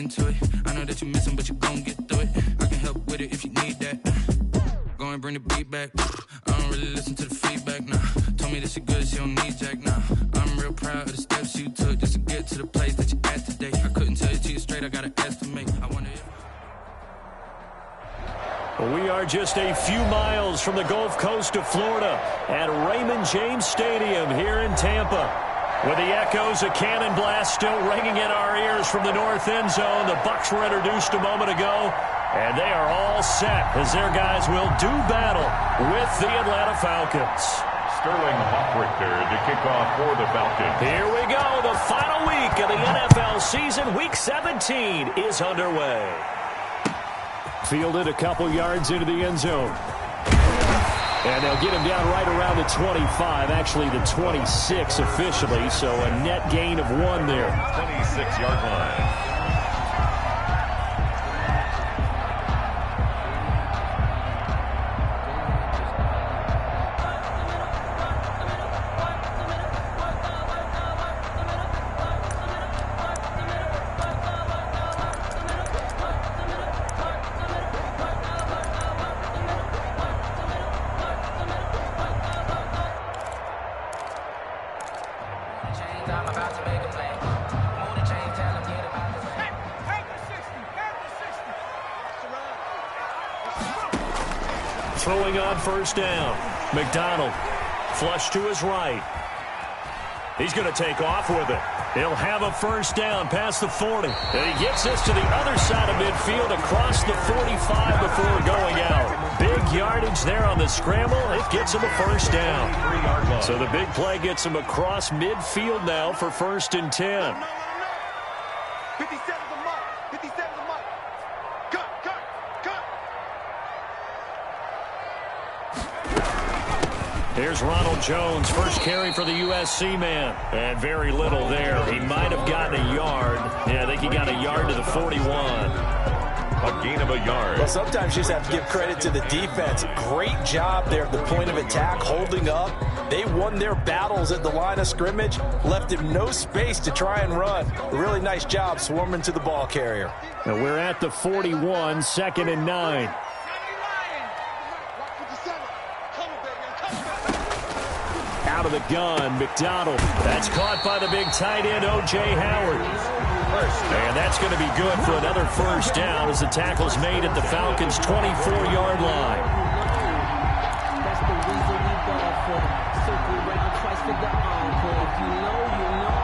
into it. I know that you missing, but you gon' get through it. I can help with it if you need that. Go and bring the beat back. I don't really listen to the feedback, nah. Told me that she good, she don't need Jack, nah. I'm real proud of the steps you took just to get to the place that you at today. I couldn't tell it to you straight, I gotta estimate. I wonder if... We are just a few miles from the Gulf Coast of Florida at Raymond James Stadium here in Tampa. With the echoes of cannon blast still ringing in our ears from the north end zone, the Bucs were introduced a moment ago, and they are all set as their guys will do battle with the Atlanta Falcons. Sterling Hoffrichter to kick off for the Falcons. Here we go. The final week of the NFL season, Week 17, is underway. Fielded a couple yards into the end zone. And they'll get him down right around the 25, actually the 26 officially, so a net gain of 1 there. 26-yard line. Throwing on first down. McDonald flush to his right. He's going to take off with it. He'll have a first down past the 40. And he gets this to the other side of midfield across the 45 before going out. Big yardage there on the scramble. It gets him a first down. 3-yard line. So the big play gets him across midfield now for 1st and 10. 57 the mark. 57 the mark. Cut. Here's Ronald Jones, first carry for the USC man. And very little there. He might have gotten a yard. Yeah, I think he got a yard to the 41. A gain of a yard. Well, sometimes you just have to give credit to the defense. Great job there at the point of attack, holding up. They won their battles at the line of scrimmage, left him no space to try and run. A really nice job swarming to the ball carrier. And we're at the 41, 2nd and 9. Out of the gun, McDonald. That's caught by the big tight end, O.J. Howard. And that's going to be good for another first down as the tackle's made at the Falcons' 24-yard line. That's the reason we ball for them. Circle around twice for the encore. If you know, you know.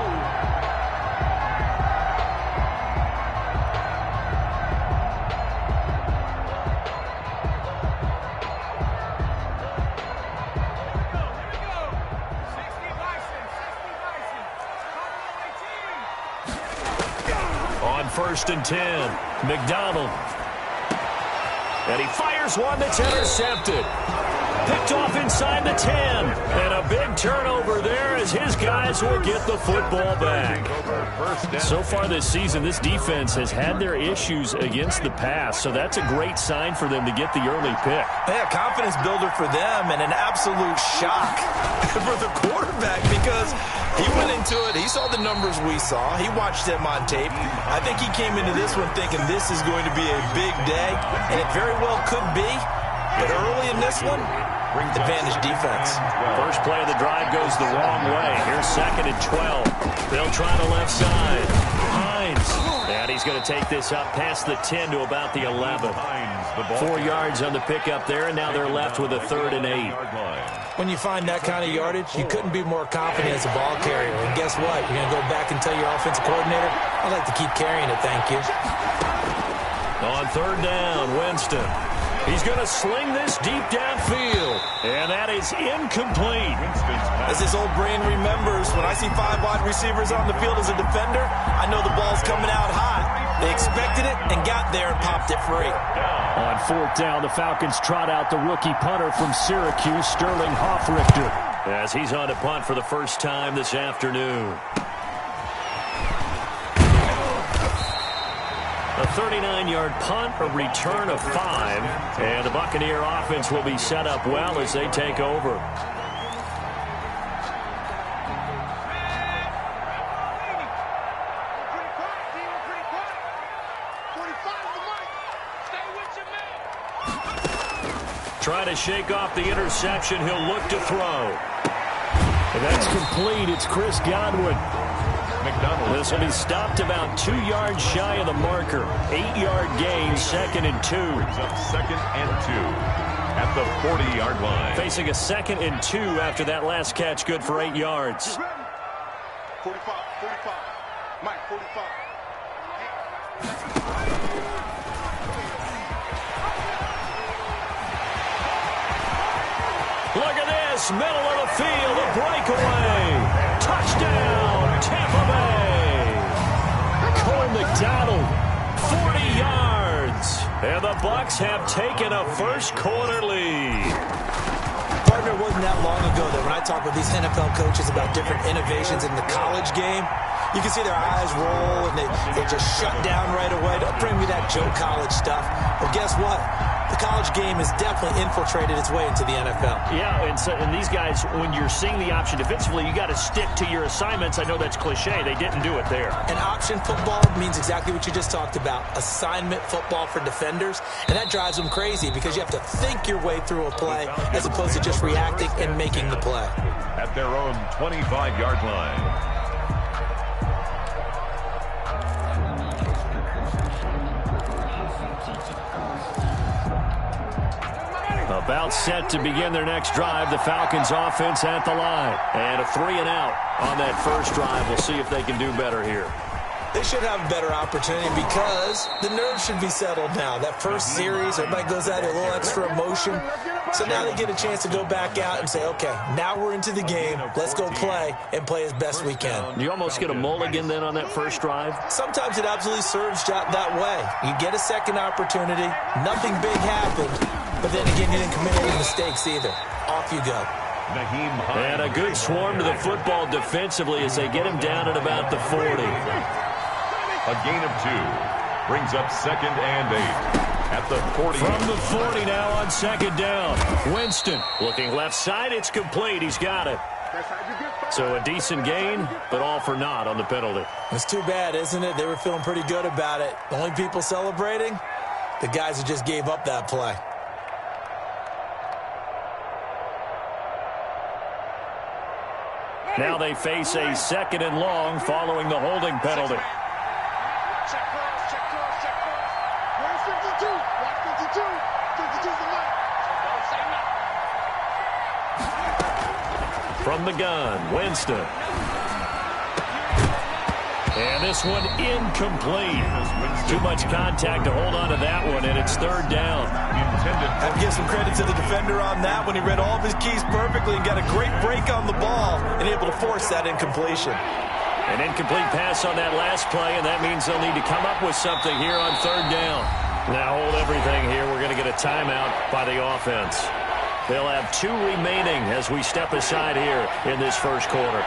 On 1st and 10, McDonald. And he fires one that's intercepted. Picked off inside the 10. And a big turnover there as his guys will get the football back. So far this season, this defense has had their issues against the pass, so that's a great sign for them to get the early pick. Yeah, confidence builder for them and an absolute shock for the quarterback because he went into it. He saw the numbers we saw. He watched them on tape. I think he came into this one thinking this is going to be a big day, and it very well could be. But early in this one, advantage defense. First play of the drive goes the wrong way. Here's 2nd and 12. They'll try the left side. Hines. And he's going to take this up past the 10 to about the 11. 4 yards on the pickup there, and now they're left with a 3rd and 8. When you find that kind of yardage, you couldn't be more confident as a ball carrier. And guess what? You're going to go back and tell your offensive coordinator, I'd like to keep carrying it, thank you. On 3rd down, Winston. He's going to sling this deep downfield. And that is incomplete. As his old brain remembers, when I see 5 wide receivers on the field as a defender, I know the ball's coming out hot. They expected it and got there and popped it free. On 4th down, the Falcons trot out the rookie punter from Syracuse, Sterling Hoffrichter, as he's on to punt for the first time this afternoon. A 39-yard punt, a return of 5, and the Buccaneer offense will be set up well as they take over. Trying to shake off the interception. He'll look to throw. And that's complete. It's Chris Godwin. McDonald. This will be stopped about 2 yards shy of the marker. 8-yard gain, 2nd and 2. Brings up 2nd and 2 at the 40-yard line. Facing a 2nd and 2 after that last catch, good for 8 yards. 45, 45. Mike, 45. Look at this, middle of the field, a breakaway. Touchdown, Tampa Bay. Cole McDonald, 40 yards. And the Bucs have taken a first-quarter lead. Partner, it wasn't that long ago that when I talk with these NFL coaches about different innovations in the college game, you can see their eyes roll and they just shut down right away. Don't bring me that Joe College stuff. Well, guess what? The college game has definitely infiltrated its way into the NFL. Yeah, and these guys, when you're seeing the option defensively, you got to stick to your assignments. I know that's cliche. They didn't do it there. And option football means exactly what you just talked about, assignment football for defenders. And that drives them crazy because you have to think your way through a play as opposed to just reacting and making the play. At their own 25-yard line. About set to begin their next drive. The Falcons offense at the line. And a 3-and-out on that first drive. We'll see if they can do better here. They should have a better opportunity because the nerves should be settled now. That first series, everybody goes out with a little extra emotion. So now they get a chance to go back out and say, okay, now we're into the game. Let's go play and play as best we can. You almost get a mulligan then on that first drive? Sometimes it absolutely serves that way. You get a second opportunity. Nothing big happened. But then again, you didn't commit any mistakes either. Off you go. And a good swarm to the football defensively as they get him down at about the 40. A gain of 2 brings up 2nd and 8 at the 40. From the 40 now on 2nd down. Winston looking left side. It's complete. He's got it. So a decent gain, but all for naught on the penalty. It's too bad, isn't it? They were feeling pretty good about it. The only people celebrating, the guys who just gave up that play. Now they face a 2nd and long following the holding penalty. Check cross, check cross, check cross. Where's 52? Watch 52. 52's the line. Don't say nothing. From the gun, Winston. And this one incomplete. Too much contact to hold on to that one, and it's 3rd down. I have to give some credit to the defender on that when he read all of his keys perfectly and got a great break on the ball and able to force that incompletion. An incomplete pass on that last play, and that means they'll need to come up with something here on 3rd down. Now hold everything here. We're going to get a timeout by the offense. They'll have 2 remaining as we step aside here in this first quarter.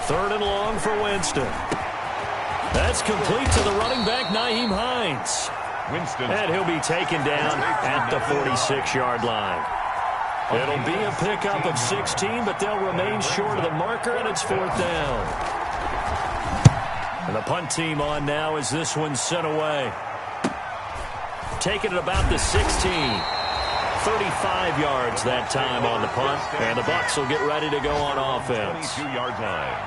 Third and long for Winston. That's complete to the running back, Nyheim Hines. Winston. And he'll be taken down at the 46-yard line. It'll be a pickup of 16, but they'll remain short of the marker, and it's 4th down. And the punt team on now as this one's sent away. Taking it about the 16. 35 yards that time on the punt, and the Bucs will get ready to go on offense. 22-yard line.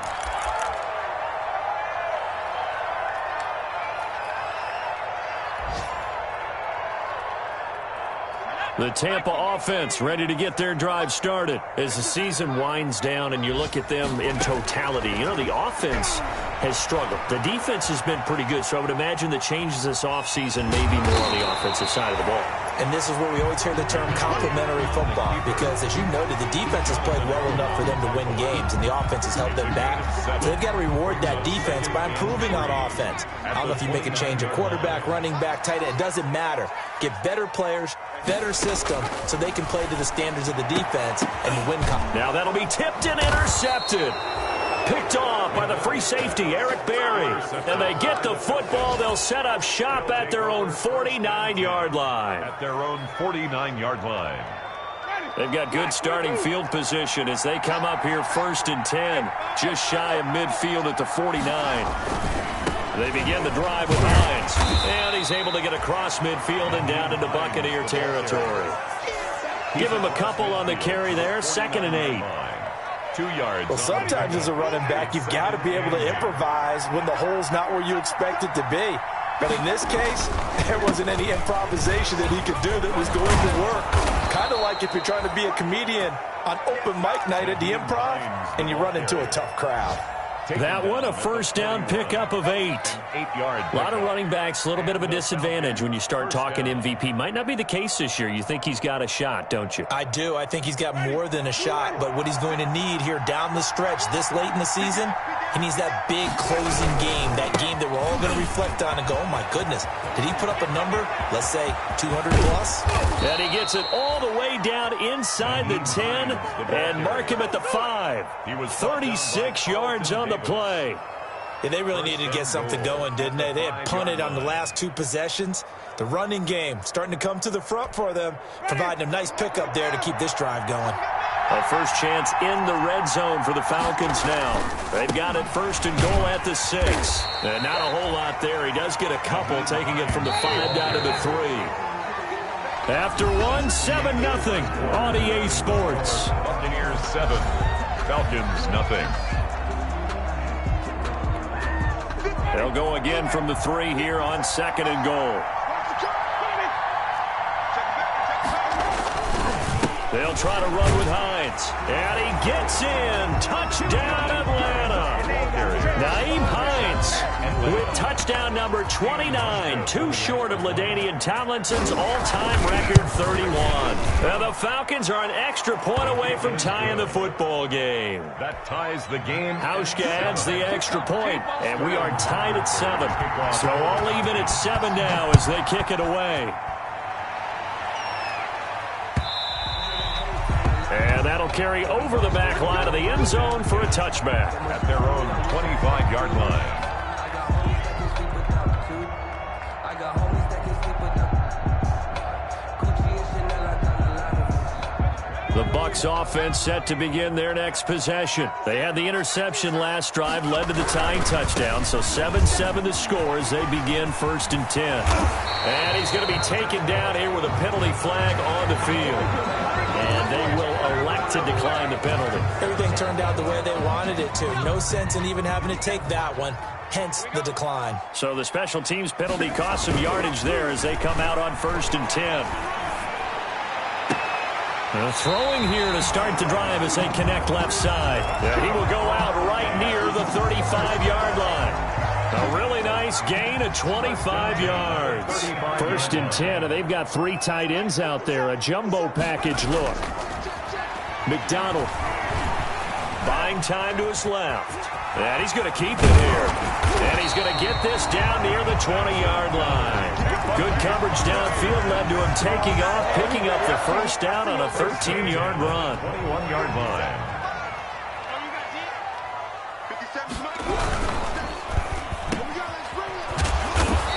The Tampa offense ready to get their drive started as the season winds down and you look at them in totality. You know, the offense has struggled. The defense has been pretty good, so I would imagine the changes this offseason may be more on the offensive side of the ball. And this is where we always hear the term complementary football because, as you noted, the defense has played well enough for them to win games, and the offense has held them back. So they've got to reward that defense by improving on offense. I don't know if you make a change at quarterback, running back, tight end. It doesn't matter. Get better players, better system, so they can play to the standards of the defense and win. Now that'll be tipped and intercepted. Picked off by the free safety, Eric Berry. And they get the football. They'll set up shop at their own 49-yard line. At their own 49-yard line. They've got good starting field position as they come up here 1st and 10. Just shy of midfield at the 49. They begin the drive with Hines. And he's able to get across midfield and down into Buccaneer territory. Give him a couple on the carry there. 2nd and 8. 2 yards. Well, sometimes as a running back, you've got to be able to improvise when the hole's not where you expect it to be. But in this case, there wasn't any improvisation that he could do that was going to work. Kind of like if you're trying to be a comedian on open mic night at the Improv and you run into a tough crowd. That one, a first down pickup of 8. 8 yards. A lot of running backs, a little bit of a disadvantage when you start talking MVP. Might not be the case this year. You think he's got a shot, don't you? I do. I think he's got more than a shot. But what he's going to need here down the stretch this late in the season, he needs that big closing game, that game that we're all going to reflect on and go, oh, my goodness, did he put up a number, let's say 200 plus? And he gets it all the way down inside the 10 and mark him at the 5. 36 yards on the play. Yeah, they really needed to get something going, didn't they? They had punted on the last 2 possessions. The running game starting to come to the front for them, providing a nice pickup there to keep this drive going. A first chance in the red zone for the Falcons now. They've got it 1st and goal at the 6. And not a whole lot there. He does get a couple, taking it from the 5 down to the 3. After 1, 7-0 on EA Sports. Buccaneers 7, Falcons nothing. They'll go again from the 3 here on 2nd and goal. They'll try to run with Hines. And he gets in. Touchdown, Atlanta. Nyheim Hines with touchdown number 29. Too short of LaDainian Tomlinson's all-time record 31. Now the Falcons are an extra point away from tying the football game. That ties the game. Hauschka adds the extra point, and we are tied at 7. So all even at 7 now as they kick it away. And that'll carry over the back line of the end zone for a touchback. At their own 25-yard line. The Bucs offense set to begin their next possession. They had the interception last drive, led to the tying touchdown, so 7-7 the score as they begin 1st and 10. And he's going to be taken down here with a penalty flag on the field. And they will elect to decline the penalty. Everything turned out the way they wanted it to. No sense in even having to take that one, hence the decline. So the special teams penalty cost some yardage there as they come out on 1st and 10. Throwing here to start the drive as they connect left side. He will go out right near the 35-yard line. A really nice gain of 25 yards. 1st and 10, and they've got 3 tight ends out there. A jumbo package look. McDonald buying time to his left. And he's going to keep it here. And he's going to get this down near the 20-yard line. Good coverage downfield led to him taking off, picking up the first down on a 13-yard run. 21-yard line.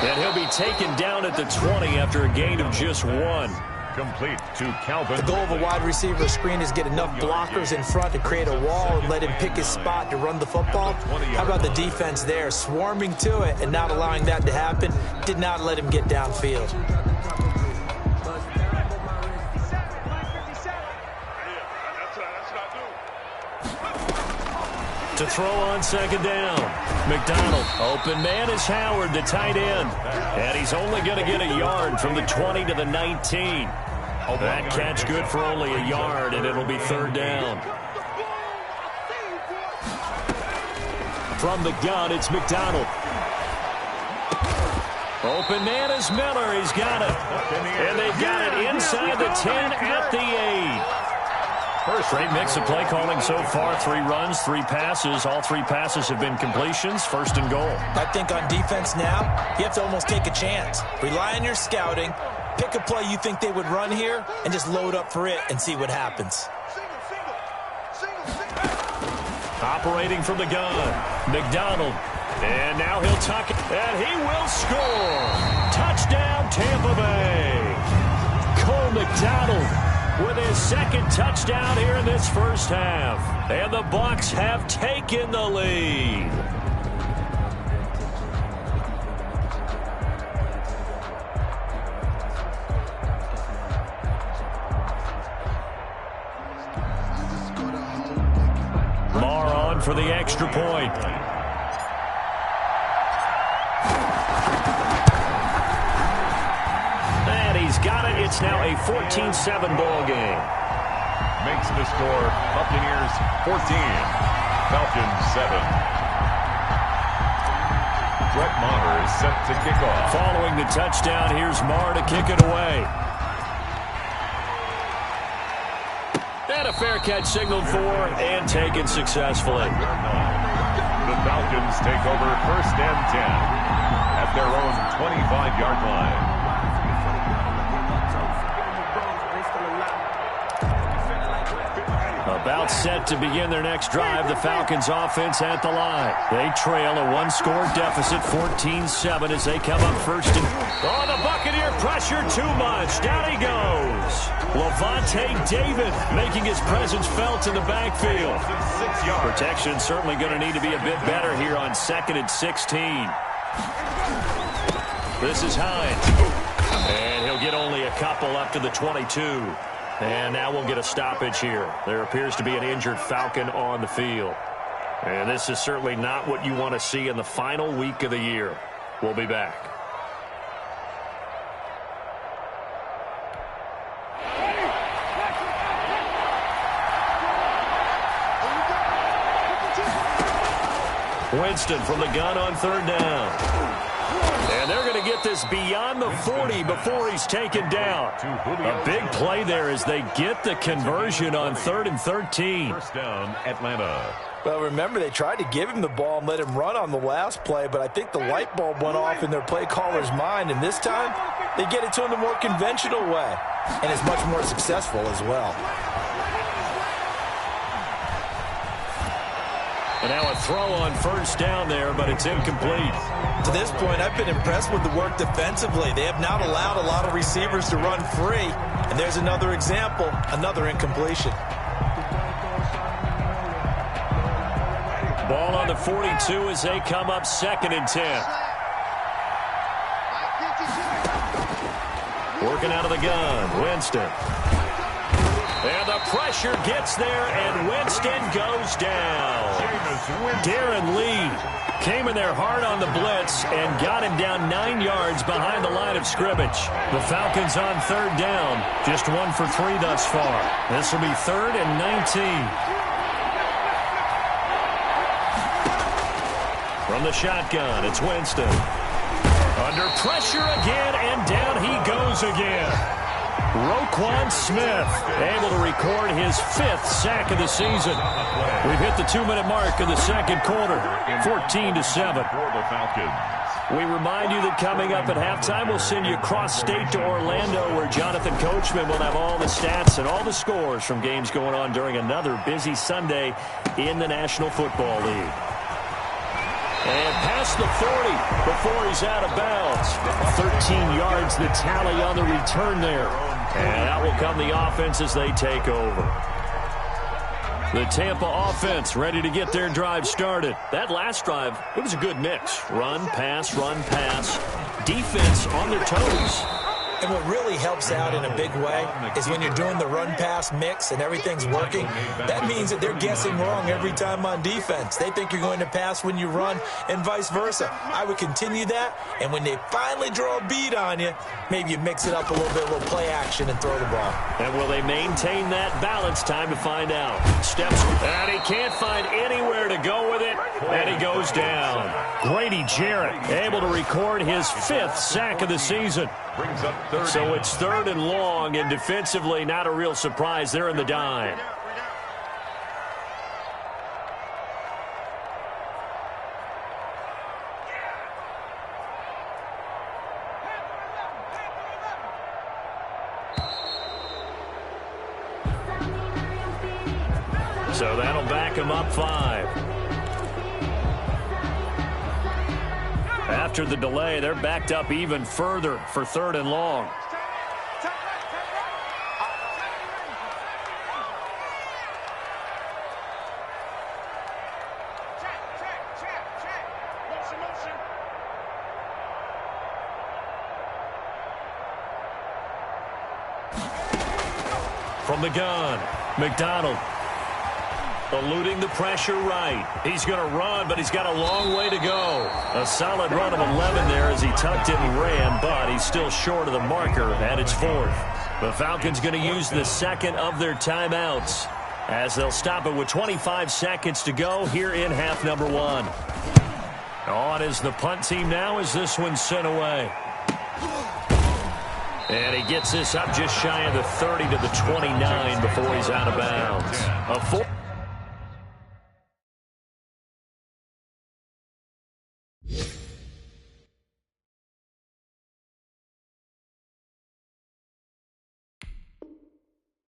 And he'll be taken down at the 20 after a gain of just 1. Complete to Calvin. The goal of a wide receiver screen is get enough blockers in front to create a wall and let him pick his spot to run the football. How about the defense there, swarming to it and not allowing that to happen? Did not let him get downfield. To throw on 2nd down. McDonald, open man is Howard, the tight end. And he's only going to get a yard from the 20 to the 19. That catch good for only a yard, and it'll be 3rd down. From the gun, it's McDonald. Open man is Miller. He's got it. And they've got it inside the 10 at the 8. Great mix of play calling so far. 3 runs, 3 passes. All 3 passes have been completions. 1st and goal. I think on defense now, you have to almost take a chance. Rely on your scouting. Pick a play you think they would run here and just load up for it and see what happens. Operating from the gun, McDonald. And now he'll tuck it, and he will score. Touchdown, Tampa Bay. Cole McDonald with his 2nd touchdown here in this first half. And the Bucs have taken the lead. for the extra point. And he's got it. It's now a 14-7 ball game. Makes the score Buccaneers 14, Falcons 7. Brett Maher is set to kick off. Following the touchdown, here's Maher to kick it away. And a fair catch signaled for and taken successfully. The Falcons take over 1st and 10 at their own 25-yard line. About set to begin their next drive, the Falcons offense at the line. They trail a one-score deficit, 14-7, as they come up first. The Buccaneer pressure too much. Down he goes. Lavonte David making his presence felt in the backfield. Protection certainly going to need to be a bit better here on 2nd and 16. This is Hines. And he'll get only a couple up to the 22. And now we'll get a stoppage here. There appears to be an injured Falcon on the field. And this is certainly not what you want to see in the final week of the year. We'll be back. Winston from the gun on 3rd down. And they're going to get this beyond the 40 before he's taken down. A big play there as they get the conversion on 3rd and 13. First down, Atlanta. Well, remember, they tried to give him the ball and let him run on the last play, but I think the light bulb went off in their play caller's mind, and this time they get it to him the more conventional way, and it's much more successful as well. And now a throw on 1st down there, but it's incomplete. To this point, I've been impressed with the work defensively. They have not allowed a lot of receivers to run free. And there's another example, another incompletion. Ball on the 42 as they come up 2nd and 10. Working out of the gun, Winston. And the pressure gets there, and Winston goes down. Darren Lee came in there hard on the blitz and got him down 9 yards behind the line of scrimmage. The Falcons on 3rd down, just 1 for 3 thus far. This will be 3rd and 19. From the shotgun, it's Winston. Under pressure again, and down he goes again. Roquan Smith able to record his 5th sack of the season. We've hit the 2-minute mark of the 2nd quarter, 14-7. For the Falcons. We remind you that coming up at halftime, we'll send you across state to Orlando, where Jonathan Coachman will have all the stats and all the scores from games going on during another busy Sunday in the National Football League. And past the 40 before he's out of bounds. 13 yards the tally on the return there. And out will come the offense as they take over. The Tampa offense ready to get their drive started. That last drive, it was a good mix. Run, pass, defense on their toes. And what really helps out in a big way is when you're doing the run-pass mix and everything's working, that means that they're guessing wrong every time on defense. They think you're going to pass when you run and vice versa. I would continue that, and when they finally draw a beat on you, maybe you mix it up a little bit, a little play action, and throw the ball. And will they maintain that balance? Time to find out. Steps, and he can't find anywhere to go with it, and he goes down. Grady Jarrett able to record his 5th sack of the season. Brings up 30. So it's 3rd and long, and defensively not a real surprise. They're in the dime. So that'll back him up 5. After the delay, they're backed up even further for 3rd and long. From the gun, McDonald. Eluding the pressure right. He's going to run, but he's got a long way to go. A solid run of 11 there as he tucked it and ran, but he's still short of the marker, and it's 4th. The Falcons going to use the second of their timeouts as they'll stop it with 25 seconds to go here in half number 1. On is the punt team now as this one's sent away. And he gets this up just shy of the 30 to the 29 before he's out of bounds. A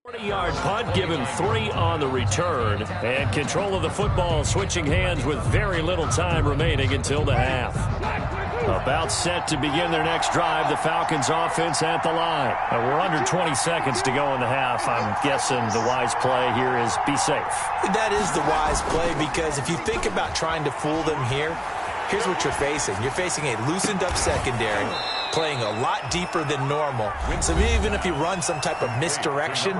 40-yard punt, given 3 on the return, and control of the football switching hands with very little time remaining until the half. About set to begin their next drive, the Falcons offense at the line. We're under 20 seconds to go in the half. I'm guessing the wise play here is be safe. That is the wise play, because if you think about trying to fool them here, here's what you're facing. You're facing a loosened up secondary, playing a lot deeper than normal. So even if you run some type of misdirection,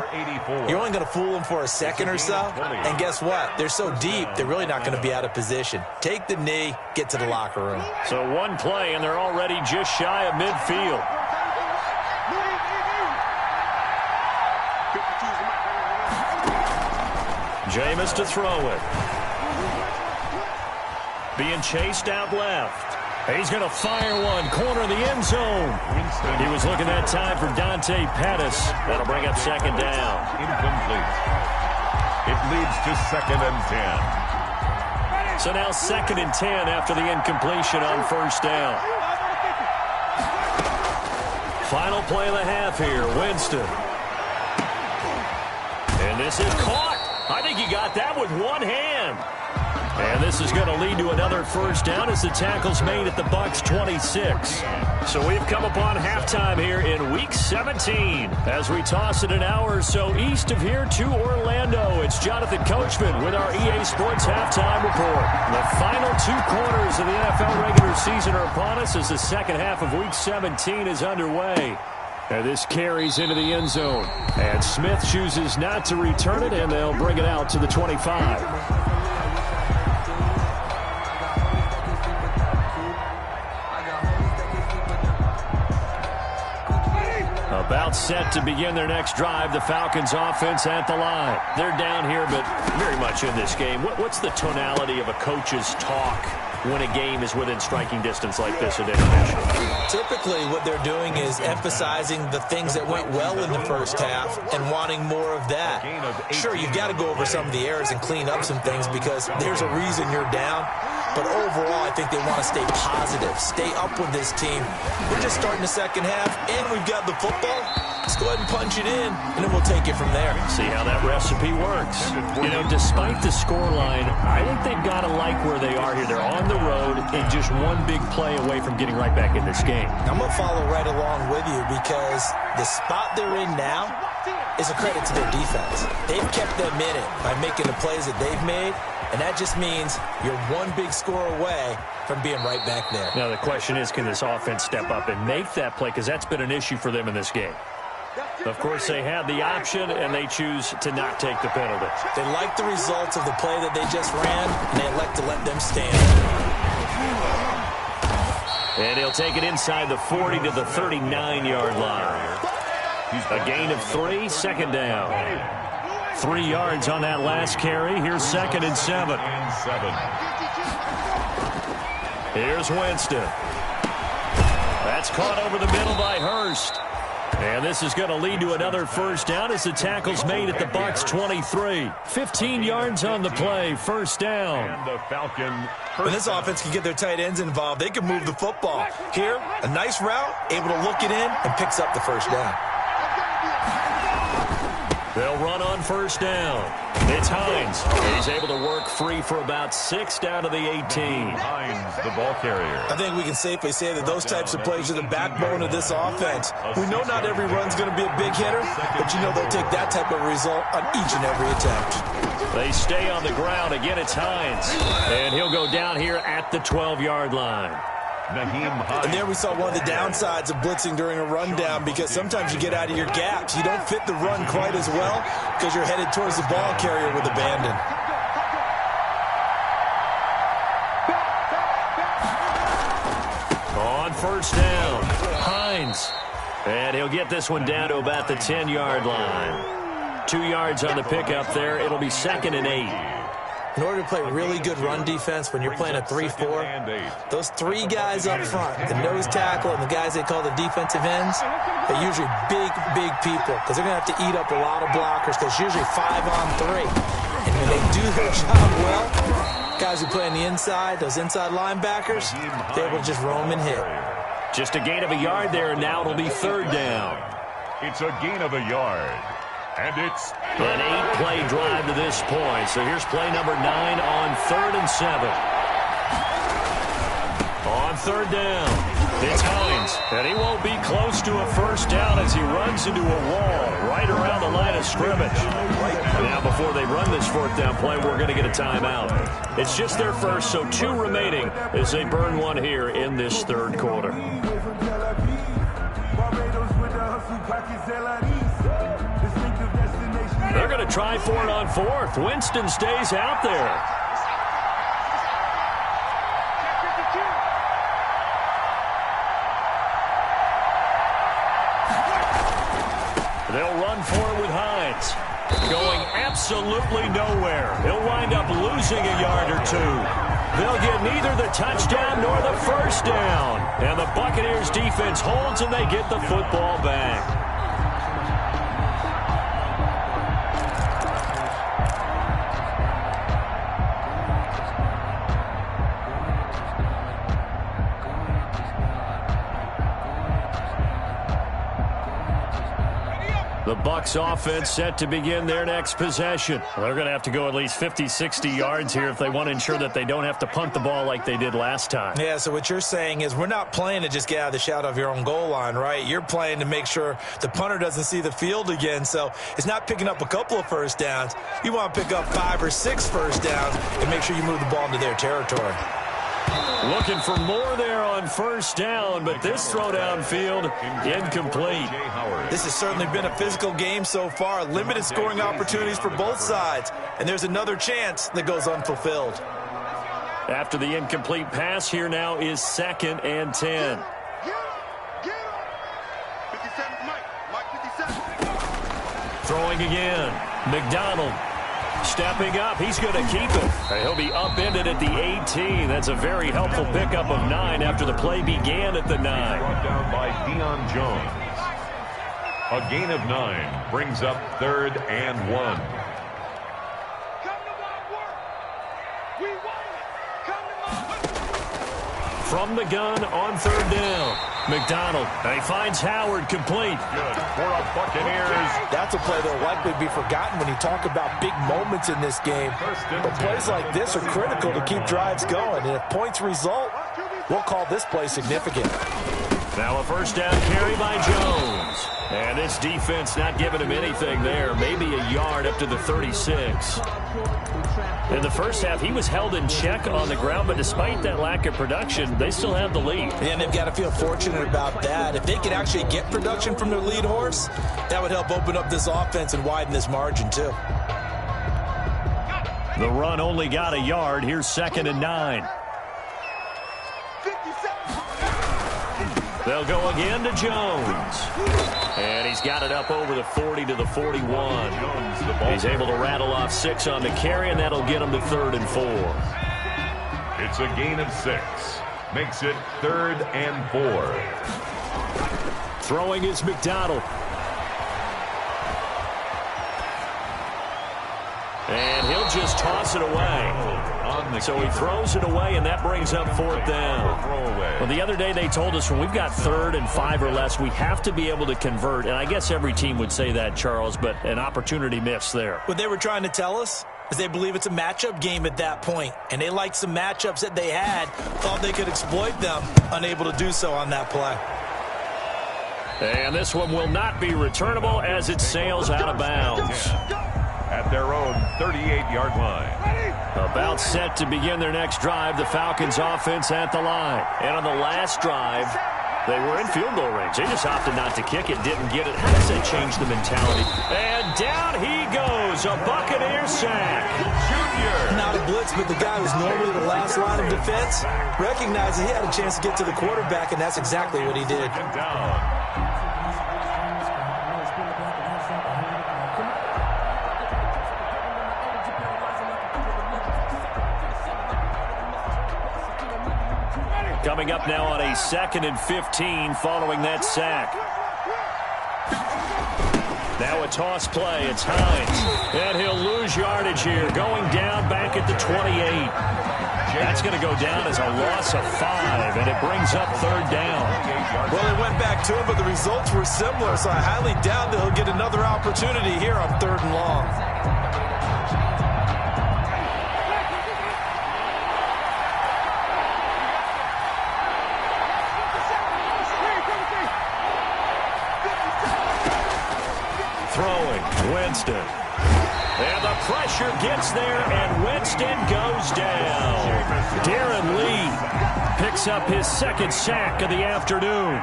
you're only going to fool them for a second or so. And guess what? They're so deep, they're really not going to be out of position. Take the knee, get to the locker room. So one play, and they're already just shy of midfield. Jameis to throw it. Being chased out left. He's going to fire one. Corner of the end zone. He was looking that time for Dante Pettis. That'll bring up second down. Incomplete. It leads to 2nd and 10. So now 2nd and 10 after the incompletion on first down. Final play of the half here. Winston. And this is caught. I think he got that with one hand. And this is going to lead to another first down as the tackle's made at the Bucs 26. So we've come upon halftime here in Week 17. As we toss it an hour or so east of here to Orlando, it's Jonathan Coachman with our EA Sports Halftime Report. The final 2 quarters of the NFL regular season are upon us as the second half of Week 17 is underway. And this carries into the end zone. And Smith chooses not to return it, and they'll bring it out to the 25. About set to begin their next drive, the Falcons offense at the line. They're down here, but very much in this game. What's the tonality of a coach's talk when a game is within striking distance like this at International? Typically, what they're doing is emphasizing the things that went well in the first half and wanting more of that. Sure, you've got to go over some of the errors and clean up some things because there's a reason you're down. But overall, I think they want to stay positive, stay up with this team. We're just starting the second half, and we've got the football. Let's go ahead and punch it in, and then we'll take it from there. See how that recipe works. You know, despite the scoreline, I think they've got to like where they are here. They're on the road and just one big play away from getting right back in this game. I'm going to follow right along with you because the spot they're in now is a credit to their defense. They've kept them in it by making the plays that they've made. And that just means you're one big score away from being right back there. Now, the question is, can this offense step up and make that play? Because that's been an issue for them in this game. Of course, they had the option, and they choose to not take the penalty. They like the results of the play that they just ran, and they elect to let them stand. And he'll take it inside the 40 to the 39-yard line. A gain of 3, second down. 3 yards on that last carry. Here's 2nd and 7. Here's Winston. That's caught over the middle by Hurst. And this is going to lead to another first down as the tackle's made at the Bucs 23. 15 yards on the play, first down. When this offense can get their tight ends involved, they can move the football. Here, a nice route, able to look it in, and picks up the first down. They'll run on first down. It's Hines. And he's able to work free for about 6 down to the 18. Hines, the ball carrier. I think we can safely say that those types of plays are the backbone of this offense. We know not every run's going to be a big hitter, but you know they'll take that type of result on each and every attempt. They stay on the ground. Again, it's Hines. And he'll go down here at the 12-yard line. And there we saw one of the downsides of blitzing during a rundown because sometimes you get out of your gaps. You don't fit the run quite as well because you're headed towards the ball carrier with abandon. first down. Hines. And he'll get this one down to about the 10-yard line. 2 yards on the pickup there. It'll be 2nd and 8. In order to play really good run defense when you're playing a 3-4, those 3 guys up front, the nose tackle and the guys they call the defensive ends, they're usually big people because they're going to have to eat up a lot of blockers because it's usually 5-on-3. And when they do their job well, guys who play on the inside, those inside linebackers, they're able to just roam and hit. Just a gain of a yard there, and now it'll be 3rd down. It's a gain of a yard. And it's an 8-play drive to this point. So here's play number 9 on 3rd and 7. On 3rd down, it's Hines. And he won't be close to a first down as he runs into a wall right around the line of scrimmage. Now, before they run this 4th down play, we're going to get a timeout. It's just their first, so 2 remaining as they burn one here in this 3rd quarter. They're going to try for it on 4th. Winston stays out there. They'll run for it with Hines. Going absolutely nowhere. He'll wind up losing a yard or 2. They'll get neither the touchdown nor the first down. And the Buccaneers defense holds and they get the football back. The Bucs offense set to begin their next possession. Well, they're going to have to go at least 50, 60 yards here if they want to ensure that they don't have to punt the ball like they did last time. Yeah, so what you're saying is we're not playing to just get out of the shadow of your own goal line, right? You're playing to make sure the punter doesn't see the field again. So it's not picking up a couple of first downs. You want to pick up 5 or 6 first downs and make sure you move the ball into their territory. Looking for more there on first down, but this throw downfield incomplete. This has certainly been a physical game so far. Limited scoring opportunities for both sides. And there's another chance that goes unfulfilled. After the incomplete pass, here now is 2nd and 10. Throwing again. McDonald. Stepping up, he's going to keep it. He'll be upended at the 18. That's a very helpful pickup of 9 after the play began at the 9. Brought down by Deion Jones. A gain of 9 brings up 3rd and 1. From the gun on 3rd down. McDonald, and he finds Howard complete. Good for a Buccaneers. That's a play that will likely be forgotten when you talk about big moments in this game. But plays like this are critical to keep drives going. And if points result, we'll call this play significant. Now a first down carry by Jones. And this defense not giving him anything there. Maybe a yard up to the 36. In the first half, he was held in check on the ground, but despite that lack of production, they still have the lead. And they've got to feel fortunate about that. If they could actually get production from their lead horse, that would help open up this offense and widen this margin, too. The run only got a yard. Here's 2nd and 9. They'll go again to Jones. And he's got it up over the 40 to the 41. He's able to rattle off 6 on the carry, and that'll get him to 3rd and 4. It's a gain of 6. Makes it 3rd and 4. Throwing is McDonald. And he'll just toss it away. So he throws it away, and that brings up 4th down. Well, the other day they told us when we've got 3rd and 5 or less, we have to be able to convert. And I guess every team would say that, Charles, but an opportunity missed there. What they were trying to tell us is they believe it's a matchup game at that point. And they liked some matchups that they had, thought they could exploit them, unable to do so on that play. And this one will not be returnable as it sails out of bounds. At their own 38-yard line. About set to begin their next drive, the Falcons offense at the line. And on the last drive, they were in field goal range. They just opted not to kick it, didn't get it. How does that change the mentality? And down he goes, a Buccaneer sack. Napier. Not a blitz, but the guy who's normally the last line of defense recognized that he had a chance to get to the quarterback, and that's exactly what he did. Second down. Coming up now on a 2nd and 15 following that sack. Now a toss play. It's Hines. And he'll lose yardage here. Going down back at the 28. That's going to go down as a loss of 5, and it brings up 3rd down. Well, they went back to him, but the results were similar, so I highly doubt that he'll get another opportunity here on 3rd and long. Throwing, Winston. And the pressure gets there, and Winston goes down. Darren Lee picks up his 2nd sack of the afternoon.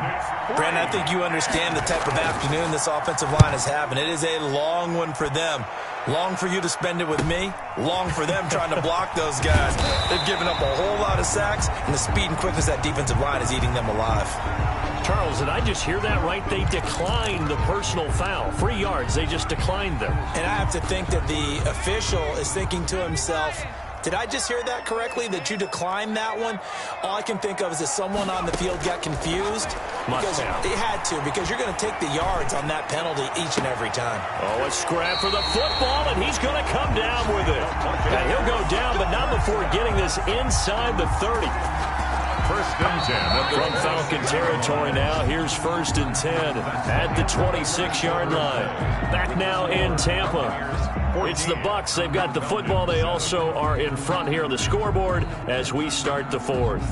Brandon, I think you understand the type of afternoon this offensive line is having. It is a long one for them. Long for you to spend it with me. Long for them trying to block those guys. They've given up a whole lot of sacks, and the speed and quickness of that defensive line is eating them alive. Charles, did I just hear that right? They declined the personal foul. 3 yards, they just declined them. And I have to think that the official is thinking to himself, did I just hear that correctly, that you declined that one? All I can think of is that someone on the field got confused. Because they had to, because you're going to take the yards on that penalty each and every time. Oh, a scrap for the football, and he's going to come down with it. And he'll go down, but not before getting this inside the 30. 1st and 10. From Falcon territory now, here's 1st and 10 at the 26-yard line. Back now in Tampa. It's the Bucs. They've got the football. They also are in front here on the scoreboard as we start the 4th.